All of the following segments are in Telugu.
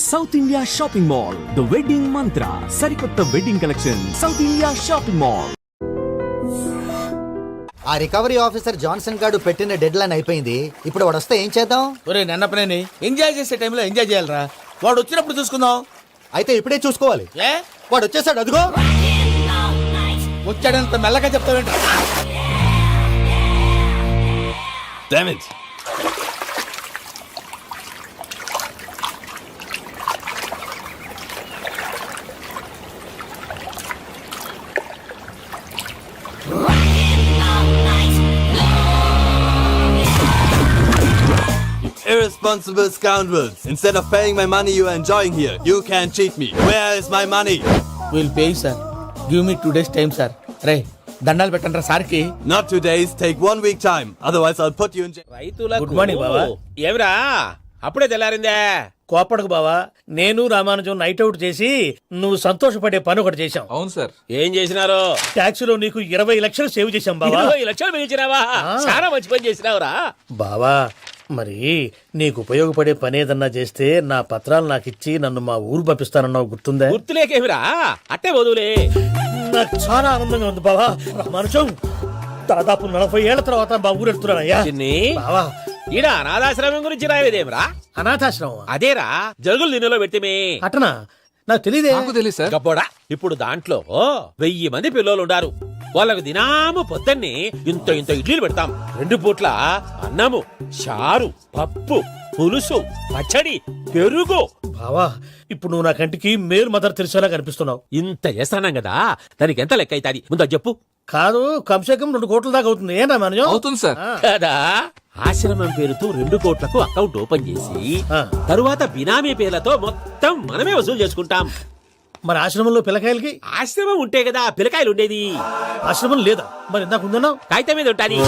South India shopping mall, the wedding మంత్ర, సరికొత్త wedding collection, south India shopping mall. ఆ రికవరీ ఆఫీసర్ జాన్సన్ గారు పెట్టిన డెడ్ లైన్ అయిపోయింది. ఇప్పుడు వాడు వస్తే ఏం చేద్దాం? ఒరే నన్నపనేని ఎంజాయ్ చేసే టైంలో ఎంజాయ్ చేయాలరా. వాడు వచ్చినప్పుడు చూసుకుందాం. అయితే ఇప్పుడే చూసుకోవాలి. ఏ వాడు వచ్చేసాడు, అదిగో వచ్చాడంత మెల్లగా చెప్తావేంట. Damn it! Irresponsible scoundrels! Instead of paying my money you are enjoying here, you can cheat me. Where is my money? Will pay sir. Give me 2 days time sir. రే దండాలు పెట్టండి రా సార్కి. Not 2 days, take 1 week time. Otherwise I'll put you in jail. రైతులకు గుడ్ మార్నింగ్ బావా. ఏమిరా అప్పుడే తెల్లారిందే? కోపడకు బావా, నేను రామానుజం నైట్ అవుట్ చేసి నువ్వు సంతోషపడే పని ఒకటి చేశాం. అవును సార్. ఏం చేసినారు? ట్యాక్సీలో నీకు 20 లక్షలు సేవ్ చేశాం బావా. 20 లక్షలు మిగిల్చినావా? చాలా మంచి పని చేసినావురా బావా, మరి నీకు ఉపయోగపడే పని ఏదన్నా చేస్తే నా పత్రాలు నాకు ఇచ్చి నన్ను మా ఊరు పంపిస్తానన్నావు, గుర్తుందా? గుర్తులేకేమిరా, అట్టే వదులే. నాకు చాలా ఆనందంగా ఉంది బావా. రామానుజం, దాదాపు 40 ఏళ్ల తర్వాత మా ఊరు వెళ్తున్నానయ్యా. చిన్ని బావా, ఈడ అనాథాశ్రమం గురించి రాయలేదేమిరా? అనాథాశ్రమం అదేరా జరుగులు దీనిలో పెట్టిమే. అటనా? నాకు తెలియదే. నాకు తెలియదు సార్. గబ్బోడా, ఇప్పుడు దాంట్లో 1000 మంది పిల్లలు ఉండారు. వాళ్ళకు దినాము పొద్దున్నే ఇంత ఇంత ఇడ్లీలు పెడతాం. 2 పూట్ల అన్నము, చారు, పప్పు, పులుసు, పచ్చడి, పెరుగు. బావా, ఇప్పుడు నువ్వు నా కంటికి మేలు మదర్ తెలిసేలా కనిపిస్తున్నావు. ఇంత చేస్తానం కదా, దానికి ఎంత లెక్క అవుతుంది ముందు చెప్పు. కాదు, కంసేకం 2 కోట్ల దాకా అవుతుంది. ఏం రామానుజం? అవుతుంది సార్. కదా, ఆశ్రమం పేరుతో 2 కోట్లకు అకౌంట్ ఓపెన్ చేసి తరువాత బినామీ పేర్లతో మొత్తం మనమే వసూలు చేసుకుంటాం. మరి ఆశ్రమంలో పిల్లకాయలకి? ఆశ్రమం ఉంటే కదా పిల్లకాయలు ఉండేది. ఆశ్రమం లేదా? మరి ఇందాక ఉందన్నావు. కాగితం మీద ఉంటాది.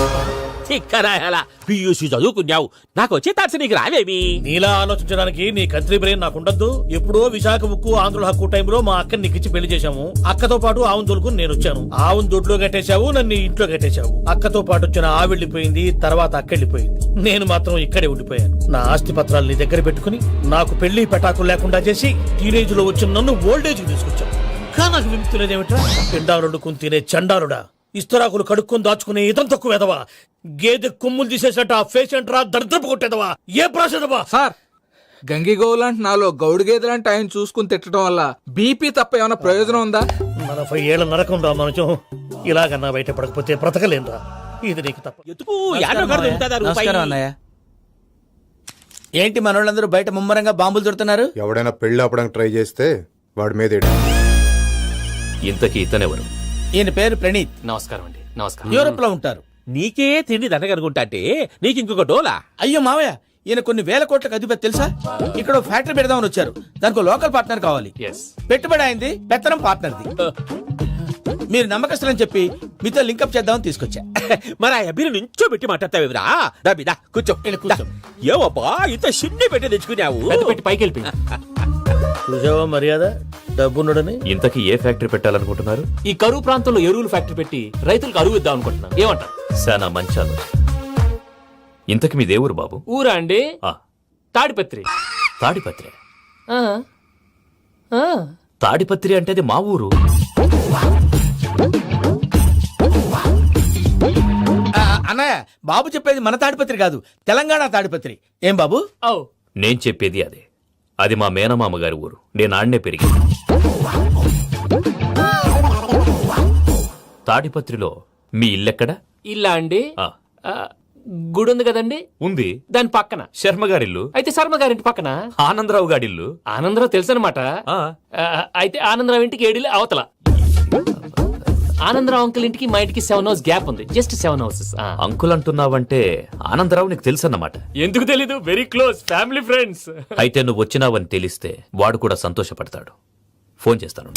చిక్కరాయాలా పియూసీ చదువుకున్నావు, నాకు వచ్చే తాట్స్ నీకు రావేమి? నీలా ఆలోచించడానికి నీ కంట్రీ బ్రెయిన్ నాకు ఉండద్దు. ఎప్పుడో విశాఖ ఉక్కు ఆంధ్రుల హక్కు టైంలో మా అక్కని నీకిచ్చి పెళ్లి చేశాము. అక్కతో పాటు ఆవును దొడుకుని నేను వచ్చాను. ఆవును దొడ్లో కట్టేశావు, నన్ను ఇంట్లో కట్టేశావు. అక్కతో పాటు వచ్చిన ఆవు వెళ్ళిపోయింది, తర్వాత అక్క వెళ్ళిపోయింది. నేను మాత్రం ఇక్కడే ఉండిపోయాను. నా ఆస్తి పత్రాలు నీ దగ్గర పెట్టుకుని నాకు పెళ్లి పెటాకులు లేకుండా చేసి టీనేజ్ లో వచ్చిన నన్ను ఓల్డేజ్ కి తీసుకొచ్చావు. కానీ నాకు విముక్తి లేదేమిట్రా? పిండారుడుకుని తినే చండారుడా, ఇస్తరాకులు కడుక్కొని దాచుకునే ఇతం తక్కువ ఎదవా, గేదె కొమ్ములు తీసేసట ఆ పేషెంట్ రా దరిద్రపు కొట్టేదవా, ఏ ప్రాసెదవా? సార్, గంగి గోవులాంటి నాలో గౌడు గేదెలాంటి ఆయన చూసుకుని తిట్టడం వల్ల బీపీ తప్ప ఏమైనా ప్రయోజనం ఉందా? 40 ఏళ్ల నరకం రా మనుషం. ఇలాగన్నా బయట పడకపోతే బ్రతకలేనురా. ఇది నీకు తప్ప. ఎందుకు యాడో కాడ దొరుకుతుందా రూపాయి? అన్నయ్య, ఏంటి మనోళ్ళందరూ బయట ముమ్మరంగా బాంబులు దొరుకుతున్నారు? ఎవడైనా పెళ్లి ఆపడానికి ట్రై చేస్తే వాడి మీద ఇంతకీ ఇతనెవరు? ఈయన పేరు ప్రణీత్. నమస్కారం అండి. నమస్కారం. యూరోప్ లో ఉంటారు. నీకే తిండి దండగనుకుంటా అంటే నీకు ఇంకొక డోలా? అయ్యో మావయ్య, ఈయన కొన్ని వేల కోట్లకు అధిపతి తెలుసా? ఇక్కడ ఓ ఫ్యాక్టరీ పెడదామని వచ్చారు. దానికి లోకల్ పార్ట్నర్ కావాలి. Yes. పెట్టుబడి అయింది, పెత్తనం పార్ట్నర్ది. మీరు నమ్మకస్తులని చెప్పి మీతో లింకప్ చేద్దామని తీసుకొచ్చా. మరి ఆ అబ్బిని నుంచో పెట్టి మాట్లాడతావేమిరా? దాబిదా కూర్చో. కూర్చో. ఏవబ్బా ఇంత సిన్ని పెట్టి తెచ్చుకున్నావు? పెట్టి పైకి వెళ్ళి. చూసావా మర్యాద, డబ్బున్నడని. ఇంతకీ ఏ ఫ్యాక్టరీ పెట్టాలనుకుంటున్నారు? ఈ కరువు ప్రాంతంలో ఎరువులు ఫ్యాక్టరీ పెట్టి రైతులకు అరువు ఇద్దాం అనుకుంటున్నాను. ఏమంటారు? శానా మంచాలు. ఇంతకి మీ దేవురు బాబు? ఊరా అండి? తాడిపత్రి. తాడిపత్రి? తాడిపత్రి అంటే అది మా ఊరు. అన్నయ్య, బాబు చెప్పేది మన తాడిపత్రి కాదు, తెలంగాణ తాడిపత్రి. ఏం బాబు? నేను చెప్పేది అదే. అది మా మేనమామ గారి ఊరు. నేను ఆడనే పెరిగి. తాడిపత్రిలో మీ ఇల్లెక్కడ? ఇల్లా అండి? గుడి ఉంది కదండి? ఉంది. దాని పక్కన శర్మ గారిల్లు. అయితే శర్మ గారింటి పక్కన ఆనందరావు గారిల్లు. ఆనందరావు తెలుసు అనమాట. అయితే ఆనందరావు ఇంటికి 7 అవతల. ఆనందరావు అంకుల్ ఇంటికి మా ఇంటికి 7 hours గ్యాప్ ఉంది. Just 7 hours. అంకుల్ అంటున్నావంటే ఆనందరావు నీకు తెలుసు అన్నమాట. ఎందుకు తెలీదు? Very close family friends. అయితే నువ్వు వచ్చినావని తెలిస్తే వాడు కూడా సంతోషపడతాడు. ఫోన్ చేస్తాను.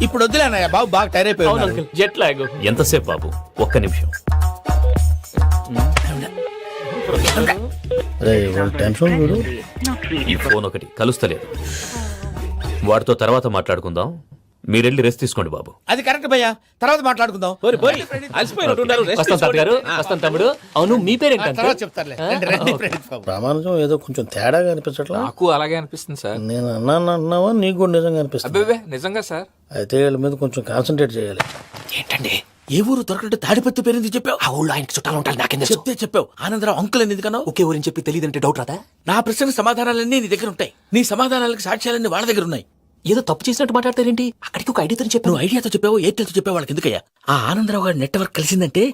ఇప్పుడు వద్దులే అన్నయ్య, బాబు బాగా టైర్ అయిపోయాడు. Uncle jet lag. ఎంతసేపు బాబు? ఒక్క నిమిషం. ఈ ఫోన్ ఒకటి కలుస్తలేదు. వాడితో తర్వాత మాట్లాడుకుందాం. మీరెళ్ళి రెస్ట్ తీసుకోండి బాబు. అది కరెక్ట్ భయ్యా, తర్వాత మాట్లాడుకుందాం. పోరి పోరి అలసిపోయినట్టున్నారు. రెస్ట్ వస్తాం తాత గారు, వస్తాం తమ్ముడు. అవును మీ పేరేంటి అంకుల్? తర్వాత చెప్తారులే. రండి, రండి, ప్రణీత్ బాబు. ప్రామాణికం ఏదో కొంచెం తేడాగా అనిపించట్లా. నాకు అలాగే అనిపిస్తుంది సార్. నేను అన్నావా నీకు కూడా నిజంగా అనిపిస్తుంది. అబ్బే నిజంగా సార్. అయితే వీళ్ళ మీద కొంచెం కాన్సన్ట్రేట్ చేయాలి. ఏంటండి ఏ ఊరు దొరకట్టు తాడిపత్రి పేరు ఎందుకు చెప్పావు? ఆ ఊళ్ళో ఆయనకి చుట్టాలు ఉంటారు, నాకేం చెప్తే చెప్పావు. ఆనందరావు అంకుల్ అని ఎందుకన్నావు? ఒకే ఊరిని చెప్పి తెలియదంటే డౌట్ రాదా? నా ప్రశ్నకు సమాధానాలన్నీ నీ దగ్గర ఉంటాయి, నీ సమాధానాలకు సాక్ష్యాలన్నీ వాళ్ళ దగ్గర ఉన్నాయి. ఏదో తప్పు చేసినట్టు మాట్లాడతారేంటి? అక్కడికి ఒక ఐడియాతో చెప్పాను. నువ్వు ఐడియాతో చెప్పావు, ఎయిర్టెల్తో చెప్పావు, వాళ్ళకి ఎందుకయ్యా? ఆ ఆనందరావు గారి నెట్వర్క్ కలిసిందంటే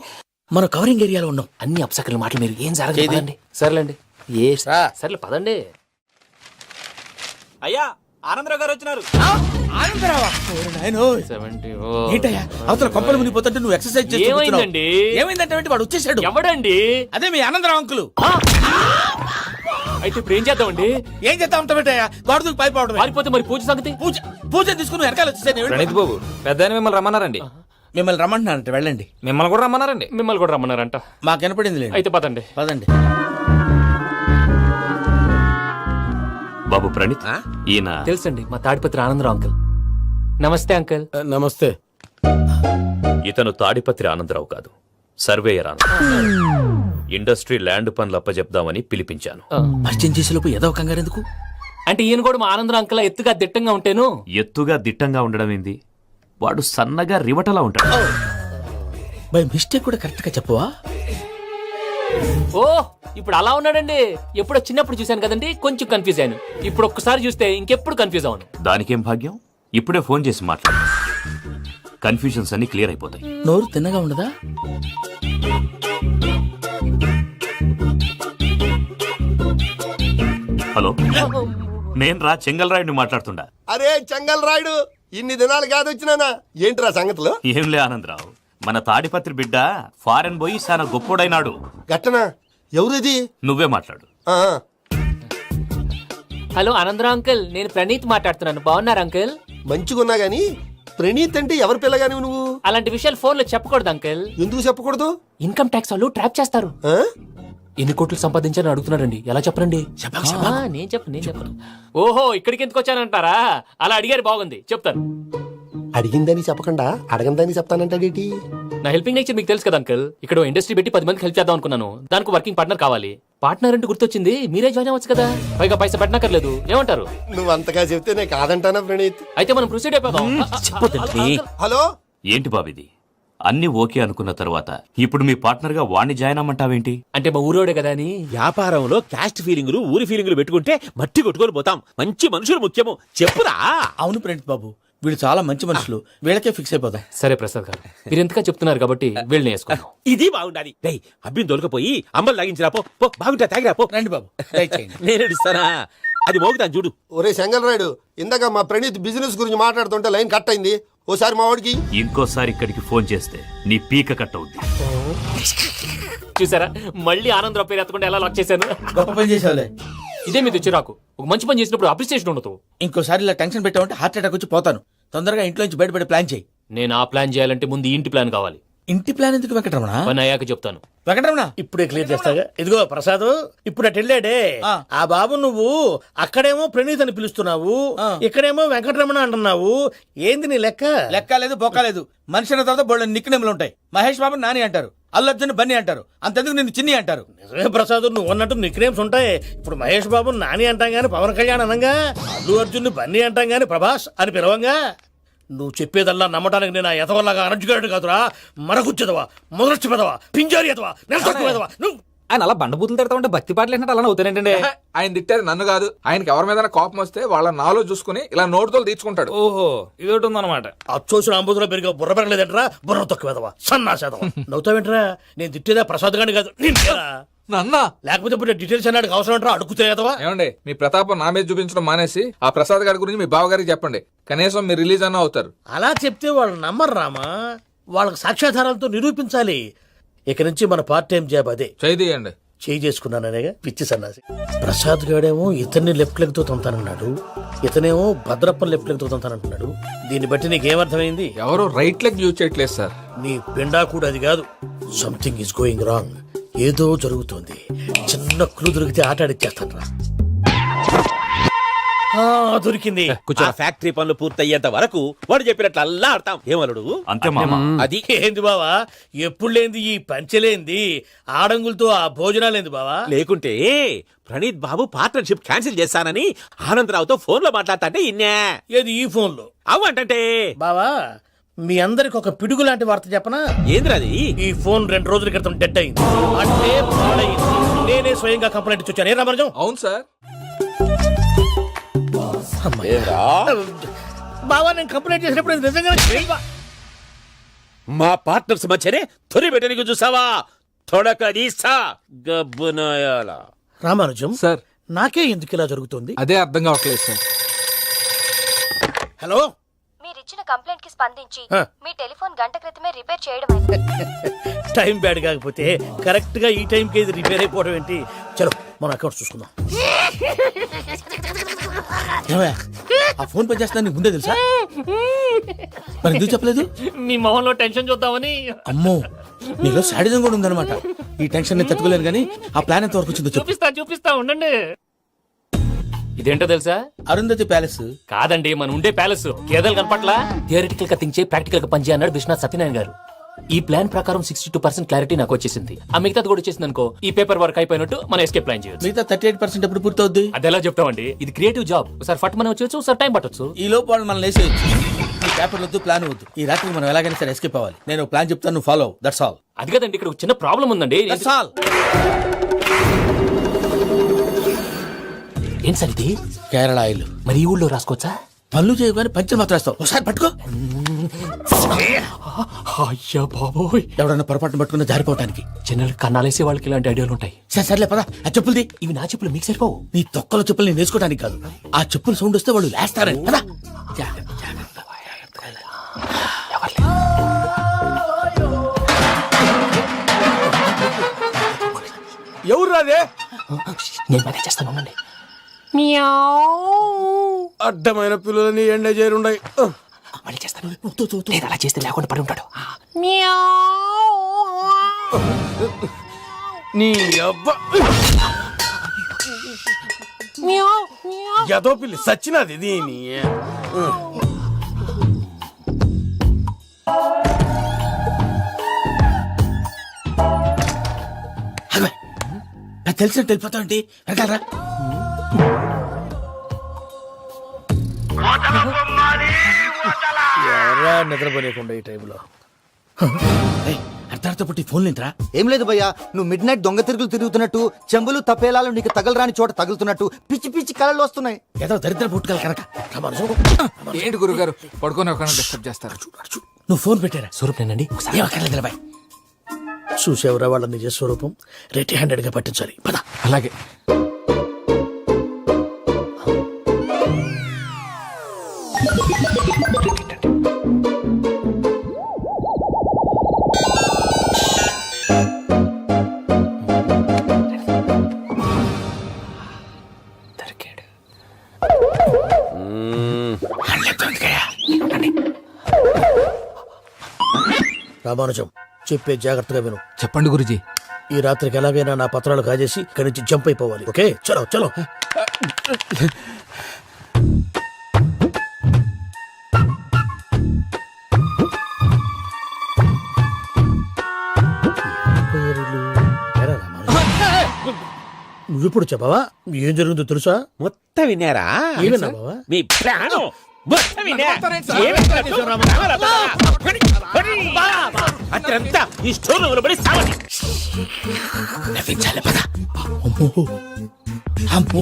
మనం కవరింగ్ ఏరియాలో ఉన్నాం. అన్ని అప్సకర్ల మాటలు మీరు ఏం జరగదండి. సర్లేండి, ఏ సర్లే పదండి. అయ్యా ఆనందరావు గారు వచ్చినారు. ఆనందరావా? ఓరి నాయనో. 70. ఏంటయ్యా అవతల కొంపలు మునిగిపోతుంటే నువ్వు ఎక్సర్సైజ్ చేస్తూ ఏమైందండి? కూర్చున్నావు. ఏమైందంటే వాడు వచ్చేసాడు. ఎవడండి? అదే మీ ఆనందరావు అంకులు. అయితే ఇప్పుడు ఏం చేద్దామండి? ఏం చేస్తా ఉంటావేటయ్యా? గోడకు పైపోవడం. పారిపోతే మరి పూజ సంగతి? పూజ తీసుకుని వెనకాల వచ్చేసాను. ప్రణీత్ బాబు, పెద్ద మిమ్మల్ని రమ్మన్నారండి. మిమ్మల్ని రమ్మంటున్నారంట, వెళ్ళండి. మిమ్మల్ని కూడా రమ్మన్నారండి. మిమ్మల్ని కూడా రమ్మన్నారంట. మాకు వినపడింది లేదు. అయితే పదండి. పదండి. బాబు ప్రణీత్, ఈయన తెలుసండి, మా తాడిపత్రి ఆనందరావు అంకుల్. నమస్తే అంకుల్. నమస్తే. ఇతను తాడిపత్రి ఆనందరావు కాదు, సర్వేయర్ ఆనందరావు. ఇండస్ట్రీ ల్యాండ్ పనులు అప్పచెప్దామని పిలిపించాను. పరిచయం చేసేలోపు ఏదో కంగారు ఎందుకు? అంటే ఈయన కూడా మా ఆనందరావు అంకుల్ ఎత్తుగా దిట్టంగా ఉంటేను. ఎత్తుగా దిట్టంగా ఉండడం ఏంది, వాడు సన్నగా రివటలా ఉంటాడు. బై మిస్టేక్ కూడా కరెక్ట్ గా చెప్పవా? ఓ ఇప్పుడు అలా ఉన్నాడండి. ఎప్పుడో చిన్నప్పుడు చూశాను కదండి, కొంచెం కన్ఫ్యూజ్ అయ్యాను. ఇప్పుడు ఒక్కసారి చూస్తే ఇంకెప్పుడు కన్ఫ్యూజ్ అవును. దానికేం భాగ్యం, ఇప్పుడే ఫోన్ చేసి మాట్లాడు. కన్ఫ్యూజన్స్ అన్ని క్లియర్ అయిపోతాయి. నోరు తిన్నగా ఉండదా? హలో, నేను రా చెంగల్రాయుడిని మాట్లాడుతుండా. అరే చెంగల్ రాయుడు, ఇన్ని దినాలు కాదు వచ్చినానా? ఏంట్రా సంగతులు? ఏంలే ఆనందరావు, మన తాడిపత్రి బిడ్డ ఫారెన్ పోయి చాలా గొప్పోడైనాడు. గట్టనా? ఎవరిది? నువ్వే మాట్లాడు. హలో ఆనందరావు అంకుల్, నేను ప్రణీత్ మాట్లాడుతున్నాను. బాగున్నారు అంకుల్? మంచిగున్నా గాని ప్రణీత్ అంటే ఎవరి పిల్లగాని నువ్వు? అలాంటి విషయాలు ఫోన్ లో చెప్పకూడదు అంకుల్. ఎందుకు చెప్పకూడదు? ఇన్కమ్ ట్యాక్స్ వాళ్ళు ట్రాప్ చేస్తారు. ఎన్ని కోట్లు సంపాదించాలని అడుగుతున్నారండి, ఎలా చెప్పరండి? నేను చెప్పను. ఓహో, ఇక్కడికి ఎందుకు వచ్చానంటారా? అలా అడిగారు, బాగుంది, చెప్తాను. అడిగిందని చెప్పకుండా అడగందని చెప్తానంటాడేటి? నా హెల్పింగ్ నేచర్ మీకు తెలుసు కదా అంకుల్. ఇక్కడ ఇండస్ట్రీ పెట్టి 10 మందికి హెల్ప్ చేద్దాం అనుకున్నాను. దానికి వర్కింగ్ పార్ట్నర్ కావాలి. పార్ట్నర్ అంటే గుర్తొచ్చింది, మీరే జాయిన్ అవ్వచ్చు కదా. పైగా పైసా పెట్టనక్కర్లేదు. ఏమంటారు? నువ్వు అంతగా చెప్తేనే కాదంటానా ప్రణీత్? అయితే మనం ప్రొసీడ్ అయిపోదాం. హలో, ఏంటి బాబిది? అన్ని ఓకే అనుకున్న తర్వాత ఇప్పుడు మీ పార్ట్నర్ గా వాణ్ణి జాయిన్ అమ్మంటావేంటి? అంటే మా ఊరోడే కదా అని. వ్యాపారంలో క్యాస్ట్ ఫీలింగులు ఊరి ఫీలింగులు పెట్టుకుంటే మట్టి కొట్టుకొని పోతాం. మంచి మనుషులు ముఖ్యము, చెప్పురా. అవును ప్రణీత్ బాబు, వీళ్ళు చాలా మంచి మనుషులు, వీళ్ళకే ఫిక్స్ అయిపోదాం. సరే ప్రసాద్ గారు, మీరు ఎంతగా చెప్తున్నారు కాబట్టి వీళ్ళని వేసుకుందాం. ఇది బాగుండాలి. డేయ్ అబ్బిని దొలకపోయి అమ్మలు లాగించిరా పో. బాగుంటా తాగిరా పో. రండి బాబు, దయచేయండి. నేను ఇస్తానా? అది మోగుతాను చూడు. ఒరే చెంగల్ రాయుడు, ఇందాక మా ప్రణీత్ బిజినెస్ గురించి మాట్లాడుతుంటే లైన్ కట్ అయింది. ఓసారి మా వాడికి ఇంకోసారి ఇక్కడికి ఫోన్ చేస్తే నీ పీక కట్ అవుద్ది. చూసారా, మళ్ళీ ఆనందరావు పేరు ఎత్తకుండా ఎలా లాక్ చేశాను. గొప్ప పని చేసేవాళ్ళే. ఇదే మీద చిరాకు. ఒక మంచి పని చేసినప్పుడు అప్రిసియేషన్ ఉండదు. ఇంకోసారి ఇలా టెన్షన్ పెట్టామంటే హార్ట్ అటాక్ వచ్చి పోతాను. తొందరగా ఇంట్లో నుంచి బయటపడే ప్లాన్ చేయి. నేను ఆ ప్లాన్ చేయాలంటే ముందు ఈ ఇంటి ప్లాన్ కావాలి. ఇంటి ప్లాన్ ఎందుకు వెంకటరమణ? పని అయ్యాక చెప్తాను. వెంకటరమణ ఇప్పుడే క్లియర్ చేస్తాగా. ఇదిగో ప్రసాద్, ఇప్పుడు అటు వెళ్ళాడే ఆ బాబు, నువ్వు అక్కడేమో ప్రణీత్ అని పిలుస్తున్నావు, ఇక్కడేమో వెంకటరమణ అంటున్నావు. ఏంది నీ లెక్క? లెక్క లేదు, బొక్క లేదు. మనిషి అన్న తర్వాత బోళ్ళ నిక్నెములు ఉంటాయి. మహేష్ బాబు నాని అంటారు, అల్లు అర్జున్ బన్నీ అంటారు, అంతెందుకు నిన్ను చిన్ని అంటారు. నిజమే ప్రసాద్, నువ్వు అన్నట్టు నిక్నేమ్స్ ఉంటాయి. ఇప్పుడు మహేష్ బాబు నాని అంటాం గాని పవన్ కళ్యాణ్ అనంగా, అల్లు అర్జున్ బన్నీ అంటాం గాని ప్రభాస్ అని పిలవంగా. నువ్వు చెప్పేదల్లా నమ్మటానికి నేను ఎతవల్లాగా అనర్జుగాడు కాదురా. మరగుచ్చదవా, మొదలచ్చి పెదవా, పింజారి ఎదవా, నెలసొక్కుదవా. నువ్వు ఆయన అలా బండబూతులు తిడతా ఉంటే భక్తి పాటలు ఏంటంటే అలా అవుతానంటే. ఆయన తిట్టేది నన్ను కాదు, ఆయనకి ఎవరి మీద కోపం వస్తే వాళ్ళ నాలో చూసుకుని ఇలా నోటుతో తీర్చుకుంటాడు. ఓహో, ఇదొకటి ఉందన్నమాట. అచ్చోసిన అంబుతులో పెరిగా బుర్ర పెరగలేదంటరా, బుర్ర తొక్కువేదవా, సన్నాసేదవా. నవ్వుతావేంట్రా? నేను తిట్టేదా ప్రసాద్ గాని కాదు, నన్నా. లేకపోతే ఇప్పుడు డీటెయిల్స్ అన్నాడు అవసరం అంటారా? అడుగుతాయేదవా? ఏమండి, మీ ప్రతాపం నా మీద చూపించడం మానేసి ఆ ప్రసాద్ గారి గురించి మీ బావగారికి చెప్పండి. కనీసం మీరు రిలీజ్ అన్న అవుతారు. అలా చెప్తే వాళ్ళు నమ్మరు రామా. వాళ్ళకి సాక్ష్యాధారాలతో నిరూపించాలి. ఇక నుంచి మన పార్ట్ టైం జాబ్ అదే. చేయండి. చేయి చేసుకున్నాననేగా పిచ్చి సన్నాసి. ప్రసాద్ గాడేమో ఇతన్ని లెఫ్ట్ లెగ్ తో తంతానన్నాడు, ఇతనేమో భద్రప్పని లెఫ్ట్ లెగ్ తో తంతానంటున్నాడు. దీన్ని బట్టి నీకేమర్థమైంది? ఎవరు రైట్ లెగ్ యూజ్ చేయట్లేదు సార్. నీ పిండా కూడా అది కాదు. Something is going wrong. ఏదో జరుగుతోంది. చిన్న క్లూ దొరికితే ఆట ఆడిచ్చేస్తాను రా. దొరికింది. ఆ ఫ్యాక్టరీ పనులు పూర్తయ్యేంత వరకు వాడు చెప్పినట్లు అల్లా ఆడతాం ఏమలుడు అంతే మామ. అది ఏంది బావా ఎప్పుడు లేంది ఈ పంచలేంది ఆడంగులతో ఆ భోజనాలేంది బావా? లేకుంటే ప్రణీత్ బాబు పార్ట్నర్షిప్ క్యాన్సిల్ చేస్తానని ఆనందరావుతో ఫోన్ లో మాట్లాడతాంటే ఇన్నే ఏది ఈ ఫోన్ లో? అవ్వంటే బావా మీ అందరికి ఒక పిడుగు లాంటి వార్త చెప్పనా? ఏంద్రది? ఈ ఫోన్ 2 రోజుల క్రితం డెడ్ అయింది, అంటే పాడైంది. నేనే స్వయంగా కంప్లైంట్ ఇచ్చాను. ఏ రామరాజం? అవును సార్. ఏంద్రా? బావా నేను కంప్లైంట్ చేసినప్పుడు ఇది నిజంగానే మా పార్ట్నర్స్ మధ్యనే తొలి పెట్టడానికి చూసావా? తొడక తీస్తా గబ్బునాయాల. రామానుజం సార్. నాకే ఎందుకు ఇలా జరుగుతుంది? అదే అర్థం కావట్లేదు సార్. హలో, మీరిచ్చిన కంప్లైంట్ కి స్పందించి ఆ. మీ టెలిఫోన్ గంట క్రితమే రిపేర్ చేయడం అయింది. టైం బ్యాడ్ కాకపోతే కరెక్ట్ గా ఈ టైంకి ఇది రిపేర్ అయిపోవడం ఏంటి? చలో మన అకౌంట్ చూసుకుందాం. ఏమయ్య, ఆ ఫోన్ పని చేస్తా నీకు ముందే తెలుసా? మరి ఎందుకు చెప్పలేదు? మీ మొహంలో టెన్షన్ చూద్దామని. అమ్మో, నీలో శాడిజం కూడా ఉందన్నమాట. ఈ టెన్షన్ నేను తట్టుకోలేను కానీ ఆ ప్లాన్ ఎంత వరకు వచ్చిందో చెప్పు. చూపిస్తా ఉండండి. ఇదేంటో తెలుసా? అరుంధతి ప్యాలెస్ కాదండి, మన ఉండే ప్యాలెస్. గేదెలు కనపట్లా? థియరిటికల్ గా థింక్ చేయి, ప్రాక్టికల్ గా పనిచేయ అన్నాడు విశ్వనాథ్ సత్యనారాయణ గారు. ఈ ప్లాన్ ప్రకారం 62% క్లారిటీ నాకు వచ్చేసింది. ఆ మిగతాది కూడా వచ్చేసింది అనుకో, ఈ పేపర్ వర్క్ అయిపోయినట్టు మనం ఎస్కేప్ ప్లాన్ చేయొచ్చు. మిగతా 38% ఎప్పుడు పూర్తవుద్ది? అది ఎలా చెప్తామండి? ఇది క్రియేటివ్ జాబ్. ఒకసారి ఫట్ మనం వచ్చేయచ్చు, ఒకసారి టైం పట్టొచ్చు. ఈ లోపు వాళ్ళు మనం లేసేయచ్చు. ఈ పేపర్ వద్దు, ప్లాన్ వద్దు. ఈ రాత్రికి మనం ఎలాగైనా సరే ఎస్కేప్ అవ్వాలి. నేను ప్లాన్ చెప్తాను, నువ్వు ఫాలో. That's all. అది కదండి, ఇక్కడ ఒక చిన్న ప్రాబ్లం ఉందండి. That's all. ఏం సార్ ఇది? కేరళ ఆయిల్. మరి ఈ ఊళ్ళో రాసుకోవచ్చా? పనులు చేయగానే పంచర్ మాత్రం వేస్తావు. ఒకసారి పట్టుకో. అయ్యా బాబోయ్, ఎవడన్నా పొరపాటున పట్టుకున్న జారిపోవటానికి. జనరల్ కన్నాలేసే వాళ్ళకి ఇలాంటి ఐడియాలు ఉంటాయి. సర్లే పదా, ఆ చెప్పులది. ఇవి నా చెప్పులు, మీకు సరిపోవు. నీ తొక్కల చెప్పులు నేను వేసుకోవడానికి కాదు, ఆ చెప్పులు సౌండ్ వస్తే వాళ్ళు లేస్తారని. పదా. ఎవరు రాదే? నేను మేనేజ్ చేస్తాను, ఉండండి. అడ్డమైన పిల్లలని ఎండ చేరుండయి. మళ్ళీ చేస్తాను. లేదు, అలా చేస్తే లేకుండా పడి ఉంటాడు. నీ అబ్బా ఎదో పిల్లి సచ్చినది దీని. నాకు తెలిసినట్టు వెళ్ళిపోతావంటి. వెళ్తారా? ఎవరా నిద్రపోలేకుండా ఈ టైంలో? అర్ధార్థ పుట్టి ఫోన్ లేంట్రా? ఏం లేదు భయ్యా, నువ్వు మిడ్ నైట్ దొంగ తిరుగులు తిరుగుతున్నట్టు, చెంబులు తపేలాలు నీకు తగలరాని చోట తగులుతున్నట్టు పిచ్చి పిచ్చి కళలు వస్తున్నాయి. ఏదో దరిద్ర పుట్టుకల కనుక. ఏంటి గురుగారు పడుకొని ఒక డిస్టర్బ్ చేస్తారు? నువ్వు ఫోన్ పెట్టారా? స్వరూప్ నేనండి. ఏం అక్కర్లేదు నిలబాయ్. చూసేవరా వాళ్ళ నిజ స్వరూపం. రెట్టి హ్యాండెడ్ గా పట్టించాలి. పద. అలాగే. రామానుజం చెప్పే జాగ్రత్తగా విను. చెప్పండి గురుజీ. ఈ రాత్రికి ఎలాగైనా నా పత్రాలు కాజేసి ఇక్కడి నుంచి జంప్ అయిపోవాలి. ఓకే, చలో చలో. నువ్విప్పుడు చెప్పవా ఏం జరుగుతుందో తెలుసా? మొత్తం విన్నారా? ఏమన్నా బావా? మీ ప్రాణం మొత్తం విన్నా? అత్రంతా ఈ స్టోర్ రూమ్ లో పడి సావండి. నవ్వించాలి పద. అమ్మో అమ్మో,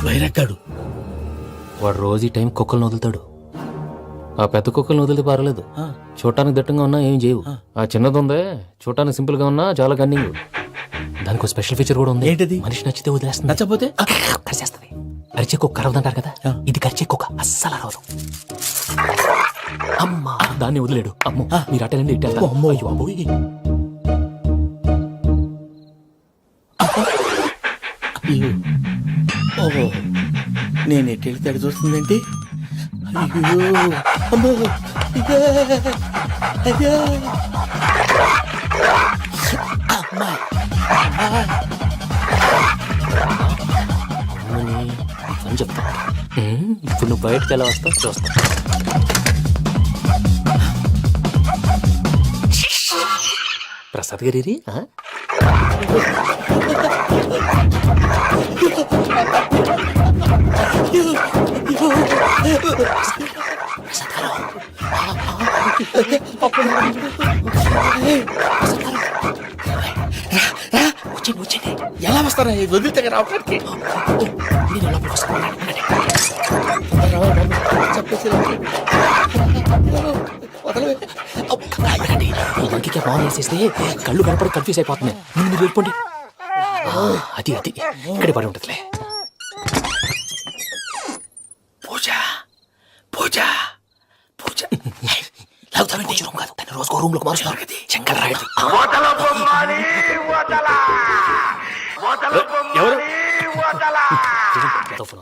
వైరక్కాడు. వాడు రోజు ఈ టైం కుక్కలను వదులుతాడు. ఆ పెద్ద కుక్కలను వదిలితే పర్లేదు, చూడటానికి దట్టంగా ఉన్నా ఏం చేయవు. ఆ చిన్నది ఉందే, చూడటానికి సింపుల్ గా ఉన్నా చాలా గన్నింగ్. దానికి ఒక స్పెషల్ ఫీచర్ కూడా ఉంది. ఏంటిది? మనిషి నచ్చితే వదిలేస్తుంది, నచ్చపోతే కరిచేస్తుంది. అరిచే కుక్క అరవదంటారు కదా, ఇది కరిచే కుక్క అస్సలు అరవదు. అమ్మా, దాన్ని వదిలేడు. అమ్మో, మీరు అటెండి ఇట్టే. అమ్మో. అయ్యో అబ్బోయ్. ఓహో, నేను ఎటు వెళ్తాడు చూస్తుందేంటి? అయ్యో అమ్మో, ఇదే, అదే. అమ్మా, అని చెప్తా. ఇప్పుడు నువ్వు బయటకు ఎలా వస్తావు చూస్తా. ప్రసాద్ గారి ఎలా వస్తారా వదిలితే రావడానికి ఈ లంకికి బాగా వేసేస్తే కళ్ళు కనపడి కన్ఫ్యూజ్ అయిపోతున్నాయి. ముందు మీరు వెళ్ళిపోండి. అది అది ఇక్కడే పడి ఉంటుందిలే. పూజ పూజ పూజ పూజ రూమ్ కాదు, తను రోజుకో రూమ్ లోకి మారుస్తున్నారు కదా. శంకర్ రాయుడు ఎవరు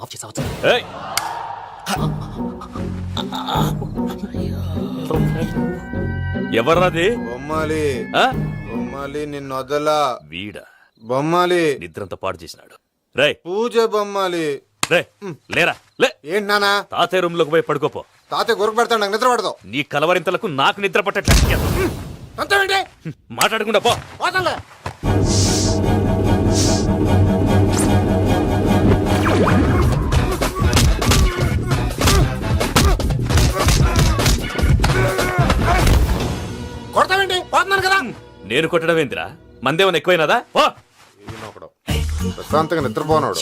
ఆఫ్ చేసావచ్చు. ఏయ్! ఎవర్రాది బొమ్మాలి ఆ? బొమ్మాలి నిన్ను వదలా. వీడా బొమ్మాలి నిద్రంతా పాడు చేసినాడు. రేయ్ పూజ బొమ్మాలి. రే లేరా లే. ఏంటి నానా తాతయ్య రూమ్ లోకి పోయి పడుకోపో. తాతయ్య గురకు పెడతాడు, నాకు నిద్ర పడతావు. నీ కలవరింతలకు నాకు నిద్ర పట్టట్లేదు. మాట్లాడకుండా పో. కొడతావేంటి? పోతున్నాను కదా. నేను కొట్టడం ఏందిరా? మందేమన్నా ఎక్కువైనదా? పో. ప్రశాంతంగా నిద్రపోనాడు.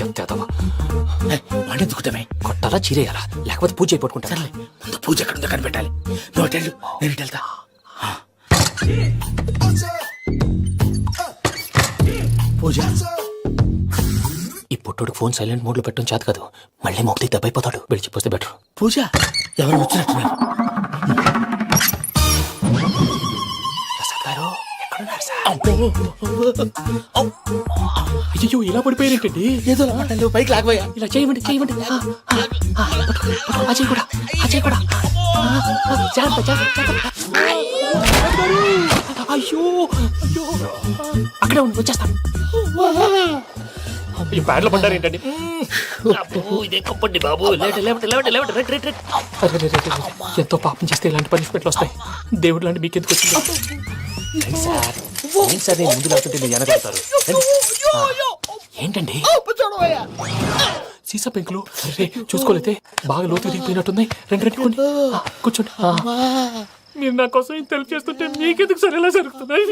వండెత్తుకుంటామే కొట్టాలా చీరేయాలా లేకపోతే పూజ అయిపోట్టుకుంటా. సర్లే ముందు పూజ ఎక్కడ ఉందో కనిపెట్టాలి. నువ్వు వెళ్ళు, నేను ఇటు వెళ్తా. పూజ ఈ పుట్టోడు ఫోన్ సైలెంట్ మోడ్ లో పెట్టడం చేత కాదు. మళ్ళీ మొక్కి దెబ్బైపోతాడు. విడిచిపోతే బెటర్. పూజ ఎవరు వచ్చినట్టున్నారు? ప్రసాద్ గారు ఎక్కడున్నారు సార్? అయ్యో ఇలా పడిపోయారేంటండి? ఏదో మాటలు పైకి లాగబోయా. ఇలా చేయమండి చేయమండి. అజయ్ కూడా అజయ్ కూడా జాగ్రత్త జాగ్రత్త జాగ్రత్త. అయ్యో అయ్యో అక్కడే ఉండి వచ్చేస్తాను. ఈ బ్యాడ్లో పడ్డారు ఏంటండి? ఇదే కప్పండి బాబు. ఎంతో పాపం చేస్తే ఇలాంటి పనిష్మెంట్లు వస్తాయి. దేవుడు లాంటి మీకు ఎందుకు వచ్చింది సార్? ఏం సార్ నేను ముందు లేకుంటే మీరు వెనకాడతారు. ఏంటండి సీసా పెంకులు చూసుకోలేతే బాగా లోతు దిగిపోయినట్టున్నాయి. రెండు కూర్చోండి. మీరు నా కోసం ఇంత హెల్ప్ చేస్తుంటే మీకెందుకు సరే ఎలా జరుగుతున్నాయి?